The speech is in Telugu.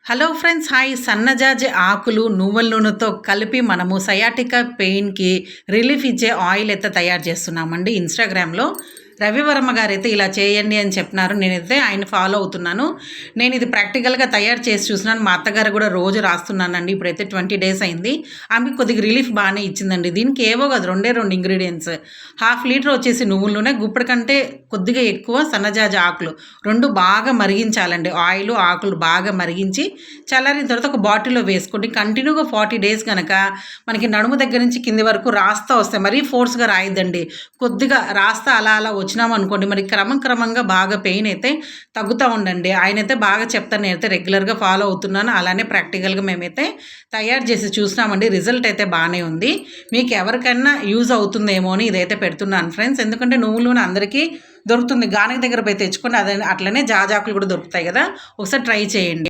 Hello friends, hi. సన్నజాజి ఆకులు నువ్వుల నూనెతో కలిపి మనము సయాటికా పెయిన్కి రిలీఫ్ ఇచ్చే ఆయిల్ అయితే తయారు చేస్తున్నామండి. ఇన్స్టాగ్రామ్లో రవివర్మ గారు అయితే ఇలా చేయండి అని చెప్పినారు. నేనైతే ఆయన ఫాలో అవుతున్నాను. నేను ఇది ప్రాక్టికల్గా తయారు చేసి చూసినాను. మా అత్తగారు కూడా రోజు రాస్తున్నానండి. ఇప్పుడైతే 20 డేస్ అయింది. ఆమె కొద్దిగా రిలీఫ్ బాగానే ఇచ్చిందండి. దీనికి ఏవో కాదు, రెండు ఇంగ్రీడియంట్స్. 1/2 లీటర్ వచ్చేసి నువ్వుల నూనె, గుప్పడి కంటే కొద్దిగా ఎక్కువ సన్నజాజి ఆకులు, రెండు బాగా మరిగించాలండి. ఆయిల్ ఆకులు బాగా మరిగించి చల్లారిన తర్వాత ఒక బాటిల్లో వేసుకోండి. కంటిన్యూగా 40 డేస్ కనుక మనకి నడుము దగ్గర నుంచి కింది వరకు రాస్తా వస్తాయి. మరీ ఫోర్స్గా రాయద్దండి. కొద్దిగా రాస్తా అలా అలా వచ్చినామనుకోండి, మరి క్రమంగా బాగా పెయిన్ అయితే తగ్గుతూ ఉండండి. ఆయనైతే బాగా చెప్తాను. నేనైతే రెగ్యులర్గా ఫాలో అవుతున్నాను. అలానే ప్రాక్టికల్గా మేమైతే తయారు చేసి చూసినామండి. రిజల్ట్ అయితే బాగానే ఉంది. మీకు ఎవరికైనా యూజ్ అవుతుందేమో అని ఇదైతే పెడుతున్నాను ఫ్రెండ్స్. ఎందుకంటే నువ్వుల నూనె అందరికీ దొరుకుతుంది. గానక దగ్గర పోయి తెచ్చుకొని అదే అట్లనే జాజాకులు కూడా దొరుకుతాయి కదా, ఒకసారి ట్రై చేయండి.